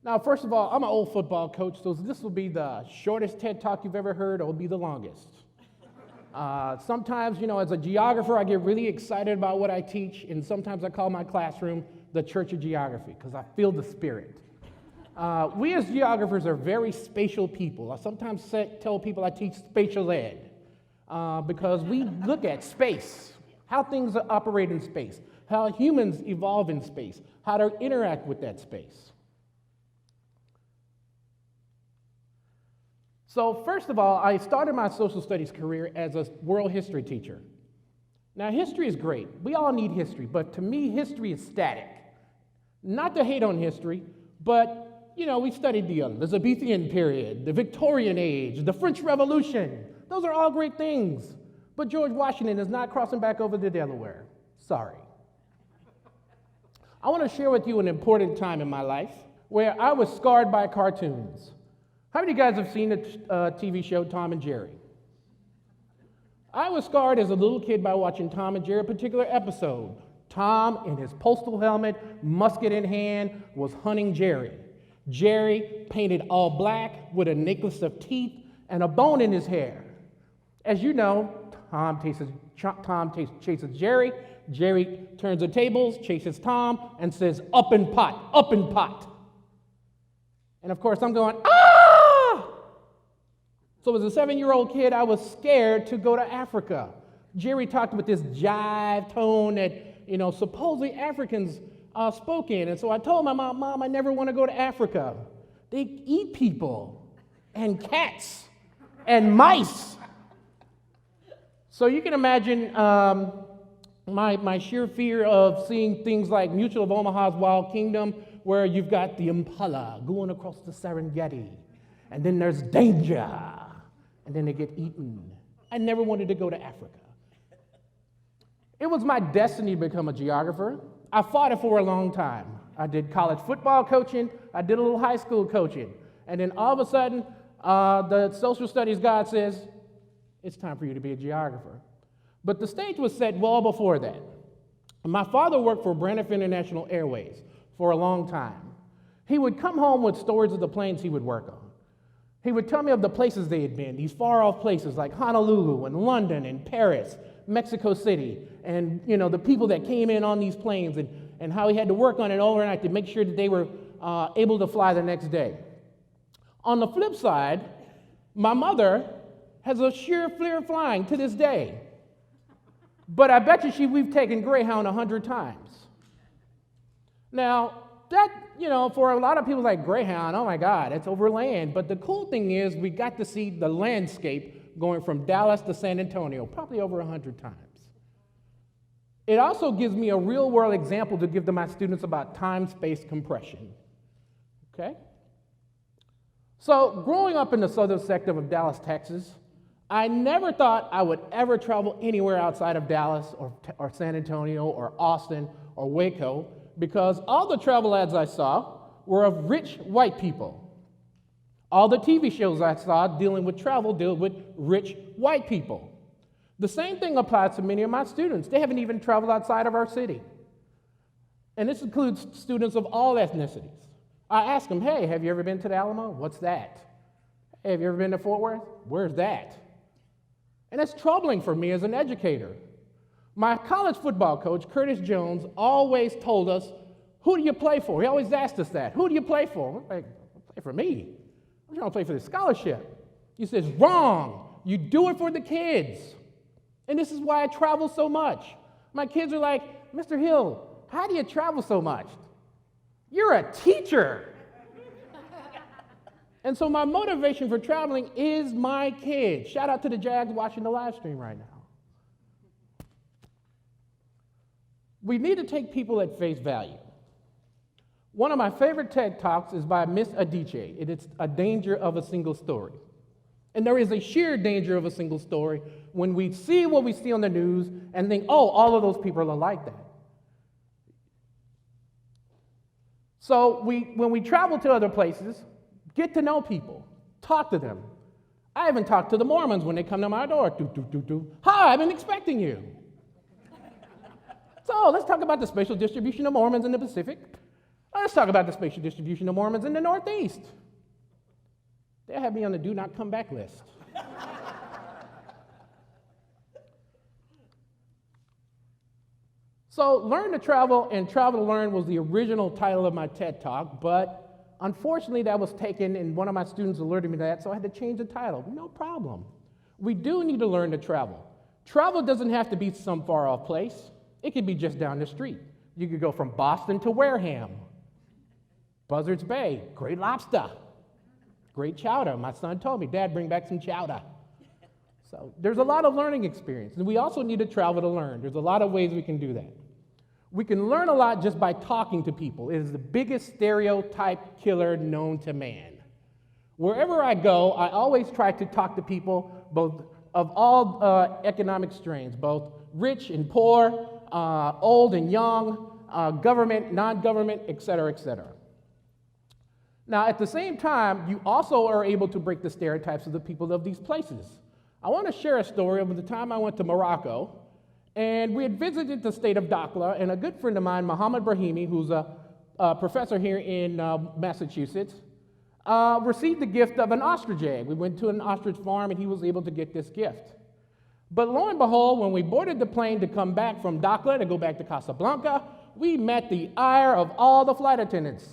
Now, first of all, I'm an old football coach, so this will be the shortest TED Talk you've ever heard, or it'll be the longest. Sometimes, as a geographer, I get really excited about what I teach, and sometimes I call my classroom the Church of Geography, because I feel the spirit. We as geographers are very spatial people. I sometimes tell people I teach spatial ed, because we look at space, how things operate in space, how humans evolve in space, how to interact with that space. So first of all, I started my social studies career as a world history teacher. Now, history is great. We all need history, but to me, history is static. Not to hate on history, but, we studied the Elizabethan period, the Victorian age, the French Revolution. Those are all great things. But George Washington is not crossing back over the Delaware. Sorry. I want to share with you an important time in my life where I was scarred by cartoons. How many of you guys have seen the TV show Tom and Jerry? I was scarred as a little kid by watching Tom and Jerry, a particular episode. Tom, in his postal helmet, musket in hand, was hunting Jerry. Jerry, painted all black with a necklace of teeth and a bone in his hair. As you know, Tom chases Jerry. Jerry turns the tables, chases Tom, and says, "Up and pot, up and pot." And of course, I'm going, "Ah!" So as a 7-year-old kid, I was scared to go to Africa. Jerry talked with this jive tone that, supposedly Africans spoke in. And so I told my mom, I never want to go to Africa. They eat people and cats and mice. So you can imagine my sheer fear of seeing things like Mutual of Omaha's Wild Kingdom, where you've got the impala going across the Serengeti, and then there's danger, and then they get eaten. I never wanted to go to Africa. It was my destiny to become a geographer. I fought it for a long time. I did college football coaching, I did a little high school coaching, and then all of a sudden, the social studies God says, it's time for you to be a geographer. But the stage was set well before that. My father worked for Braniff International Airways for a long time. He would come home with stories of the planes he would work on. He would tell me of the places they had been, these far-off places like Honolulu and London and Paris, Mexico City, and the people that came in on these planes, and how he had to work on it overnight to make sure that they were able to fly the next day. On the flip side, my mother has a sheer fear of flying to this day. But I bet you we've taken Greyhound 100 times. Now, that, for a lot of people like Greyhound, oh my God, it's over land. But the cool thing is we got to see the landscape going from Dallas to San Antonio, probably over 100 times. It also gives me a real-world example to give to my students about time-space compression. Okay? So, growing up in the southern sector of Dallas, Texas, I never thought I would ever travel anywhere outside of Dallas or San Antonio or Austin or Waco, because all the travel ads I saw were of rich white people. All the TV shows I saw dealing with travel deal with rich white people. The same thing applies to many of my students. They haven't even traveled outside of our city. And this includes students of all ethnicities. I ask them, hey, have you ever been to the Alamo? What's that? Hey, have you ever been to Fort Worth? Where's that? And it's troubling for me as an educator. My college football coach, Curtis Jones, always told us, who do you play for? He always asked us that. Who do you play for? We're like, play for me. I'm trying to play for the scholarship. He says, wrong. You do it for the kids. And this is why I travel so much. My kids are like, Mr. Hill, how do you travel so much? You're a teacher. And so my motivation for traveling is my kids. Shout out to the Jags watching the live stream right now. We need to take people at face value. One of my favorite TED Talks is by Miss Adichie. It is A Danger of a Single Story. And there is a sheer danger of a single story when we see what we see on the news and think, oh, all of those people are like that. So when we travel to other places, get to know people, talk to them. I even talk to the Mormons when they come to my door. Hi, I've been expecting you. So let's talk about the spatial distribution of Mormons in the Pacific. Let's talk about the spatial distribution of Mormons in the Northeast. They have me on the do not come back list. So Learn to Travel and Travel to Learn was the original title of my TED Talk, but unfortunately that was taken and one of my students alerted me to that, so I had to change the title. No problem. We do need to learn to travel. Travel doesn't have to be some far off place. It could be just down the street. You could go from Boston to Wareham, Buzzards Bay, great lobster, great chowder. My son told me, Dad, bring back some chowder. So there's a lot of learning experience, and we also need to travel to learn. There's a lot of ways we can do that. We can learn a lot just by talking to people. It is the biggest stereotype killer known to man. Wherever I go, I always try to talk to people both of all economic strains, both rich and poor, old and young, government, non-government, et cetera, et cetera. Now, at the same time, you also are able to break the stereotypes of the people of these places. I want to share a story of the time I went to Morocco, and we had visited the state of Dakhla, and a good friend of mine, Mohammed Brahimi, who's a professor here in Massachusetts, received the gift of an ostrich egg. We went to an ostrich farm, and he was able to get this gift. But lo and behold, when we boarded the plane to come back from Dakhla to go back to Casablanca, we met the ire of all the flight attendants.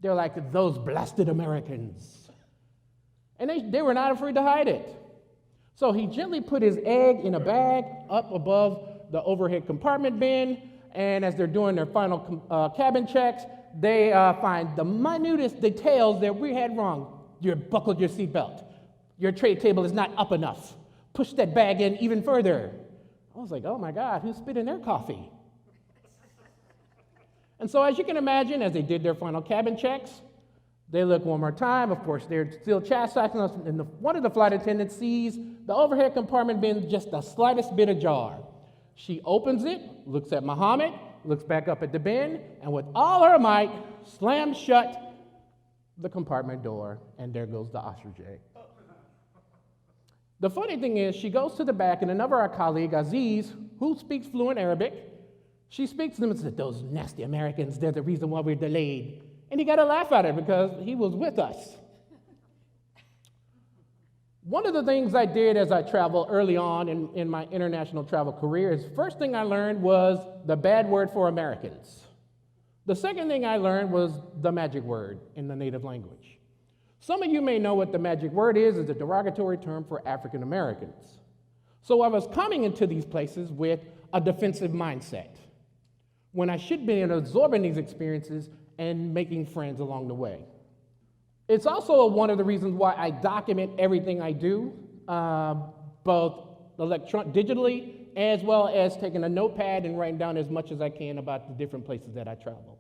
They're like, those blasted Americans. And they were not afraid to hide it. So he gently put his egg in a bag up above the overhead compartment bin, and as they're doing their final cabin checks, they find the minutest details that we had wrong. You buckled your seatbelt. Your tray table is not up enough. Push that bag in even further. I was like, oh my God, who spit in their coffee? And so as you can imagine, as they did their final cabin checks, they look one more time. Of course, they're still chastising us, and one of the flight attendants sees the overhead compartment bin just the slightest bit ajar. She opens it, looks at Muhammad, looks back up at the bin, and with all her might, slams shut the compartment door, and there goes the ostrich egg. The funny thing is, she goes to the back, and another our colleague, Aziz, who speaks fluent Arabic, she speaks to them and says, those nasty Americans, they're the reason why we're delayed. And he got a laugh at her because he was with us. One of the things I did as I traveled early on in my international travel career is first thing I learned was the bad word for Americans. The second thing I learned was the magic word in the native language. Some of you may know what the magic word is a derogatory term for African Americans. So I was coming into these places with a defensive mindset when I should be absorbing these experiences and making friends along the way. It's also one of the reasons why I document everything I do, both digitally as well as taking a notepad and writing down as much as I can about the different places that I travel.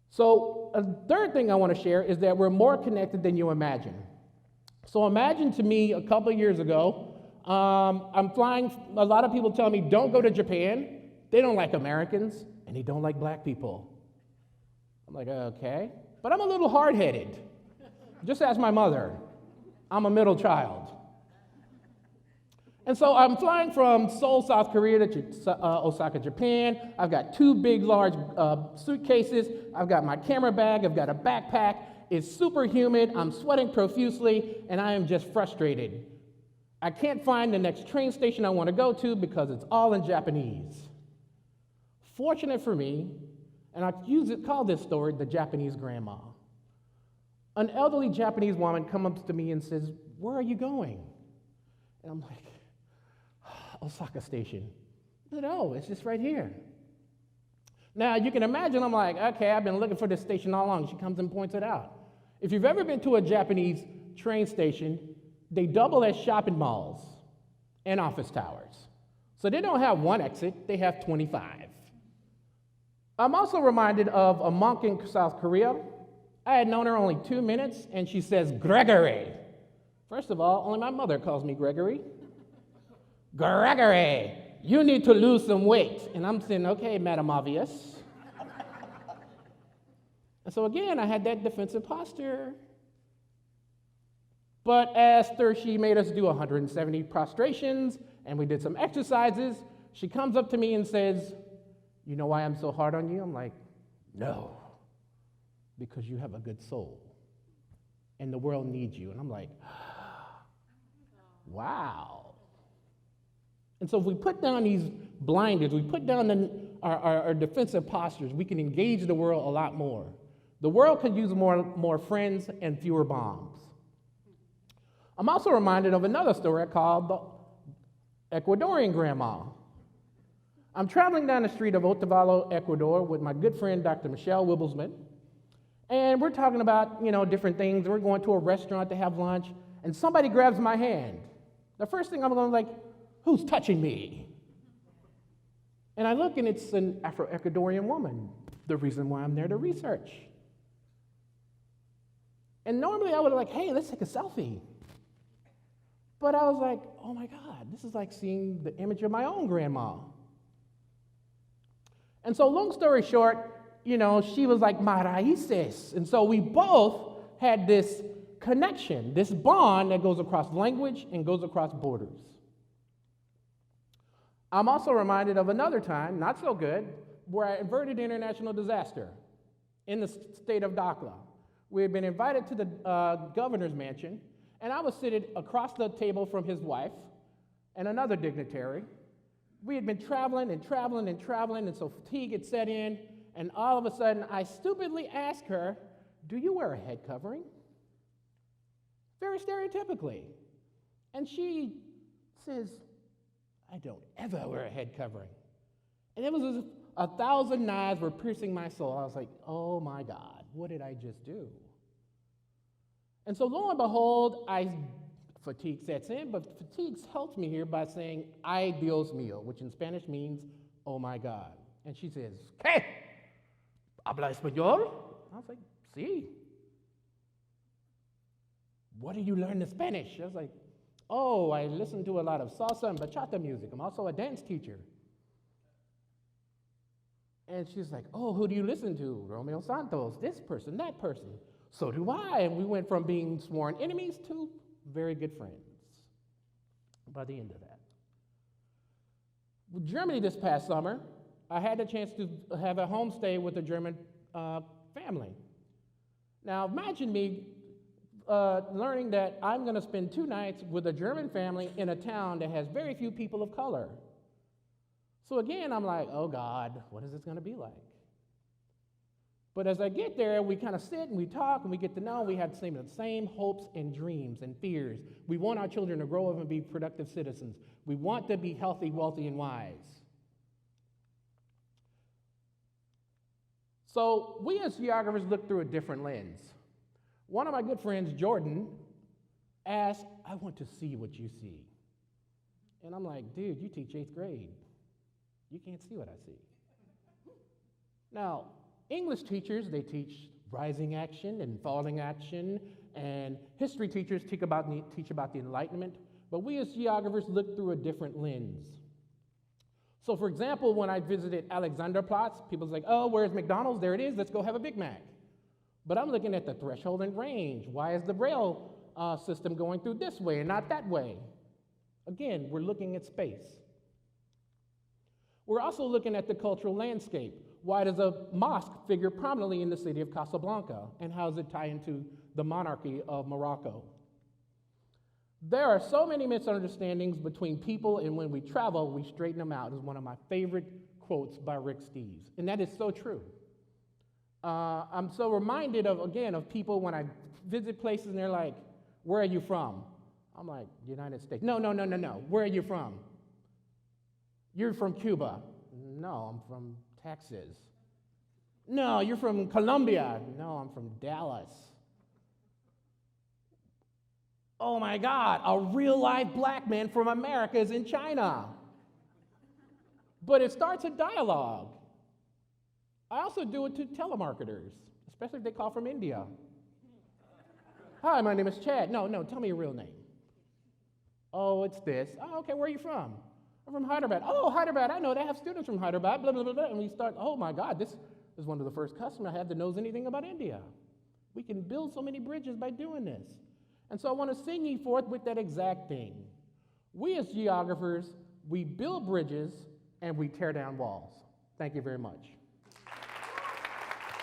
So a third thing I want to share is that we're more connected than you imagine. So imagine to me a couple of years ago, I'm flying, a lot of people tell me don't go to Japan. They don't like Americans and they don't like black people. I'm like, okay, but I'm a little hard-headed. Just ask my mother. I'm a middle child. And so I'm flying from Seoul, South Korea to Osaka, Japan. I've got two big, large suitcases. I've got my camera bag. I've got a backpack. It's super humid. I'm sweating profusely, and I am just frustrated. I can't find the next train station I want to go to because it's all in Japanese. Fortunate for me, and I call this story the Japanese grandma. An elderly Japanese woman comes up to me and says, where are you going? And I'm like, Osaka Station. I said, oh, it's just right here. Now, you can imagine, I'm like, okay, I've been looking for this station all along. She comes and points it out. If you've ever been to a Japanese train station, they double as shopping malls and office towers. So they don't have one exit, they have 25. I'm also reminded of a monk in South Korea. I had known her only 2 minutes, and she says, Gregory. First of all, only my mother calls me Gregory. Gregory, you need to lose some weight. And I'm saying, okay, Madam Obvious. And so again, I had that defensive posture. But after she made us do 170 prostrations, and we did some exercises, she comes up to me and says, you know why I'm so hard on you? I'm like, No, because you have a good soul, and the world needs you. And I'm like, wow. And so if we put down these blinders, we put down our defensive postures, we can engage the world a lot more. The world could use more friends and fewer bombs. I'm also reminded of another story called the Ecuadorian Grandma. I'm traveling down the street of Otavalo, Ecuador with my good friend, Dr. Michelle Wibbelsman, and we're talking about, different things. We're going to a restaurant to have lunch, and somebody grabs my hand. The first thing I'm going to who's touching me? And I look, and it's an Afro-Ecuadorian woman, the reason why I'm there to research. And normally I would have hey, let's take a selfie. But I was like, oh my God, this is like seeing the image of my own grandma. And so long story short, she was like, "Ma raíces." And so we both had this connection, this bond that goes across language and goes across borders. I'm also reminded of another time, not so good, where I averted international disaster in the state of Dakhla. We had been invited to the governor's mansion, and I was sitting across the table from his wife and another dignitary. We had been traveling, and so fatigue had set in, and all of a sudden, I stupidly asked her, "Do you wear a head covering?" Very stereotypically. And she says, "I don't ever wear a head covering." And it was as if 1,000 knives were piercing my soul. I was like, oh my God, what did I just do? And so lo and behold, fatigue sets in, but fatigue helps me here by saying, "Ay Dios mío," which in Spanish means, oh my God. And she says, "¿Qué? ¿Habla español?" I was like, "Sí." "What do you learn in Spanish?" I was like, "Oh, I listen to a lot of salsa and bachata music. I'm also a dance teacher." And she's like, "Oh, who do you listen to?" "Romeo Santos, this person, that person." "So do I." And we went from being sworn enemies to very good friends by the end of that. With Germany this past summer, I had the chance to have a homestay with a German family. Now imagine me learning that I'm going to spend 2 nights with a German family in a town that has very few people of color. So again, I'm like, oh God, what is this going to be like? But as I get there, we kind of sit and we talk and we get to know, we have the same hopes and dreams and fears. We want our children to grow up and be productive citizens. We want to be healthy, wealthy, and wise. So we as geographers look through a different lens. One of my good friends, Jordan, asked, "I want to see what you see." And I'm like, "Dude, you teach 8th grade. You can't see what I see." Now, English teachers, they teach rising action and falling action, and history teachers teach about the Enlightenment, but we as geographers look through a different lens. So for example, when I visited Alexanderplatz, people's like, "Oh, where's McDonald's? There it is, let's go have a Big Mac." But I'm looking at the threshold and range. Why is the rail system going through this way and not that way? Again, we're looking at space. We're also looking at the cultural landscape. Why does a mosque figure prominently in the city of Casablanca? And how does it tie into the monarchy of Morocco? There are so many misunderstandings between people, and when we travel, we straighten them out, is one of my favorite quotes by Rick Steves. And that is so true. I'm so reminded of people when I visit places and they're like, "Where are you from?" I'm like, "United States." No. Where are you from?" "You're from Cuba." "No, I'm from Texas." "No, you're from Colombia." "No, I'm from Dallas." Oh my God, a real live black man from America is in China. But it starts a dialogue. I also do it to telemarketers, especially if they call from India. "Hi, my name is Chad." No, tell me your real name." "Oh, it's this." "Oh, okay, where are you from?" "I'm from Hyderabad." "Oh, Hyderabad, I know, they have students from Hyderabad, blah, blah, blah, blah." And we start, oh my God, this is one of the first customers I have that knows anything about India. We can build so many bridges by doing this. And so I want to sing ye forth with that exact thing. We as geographers, we build bridges and we tear down walls. Thank you very much.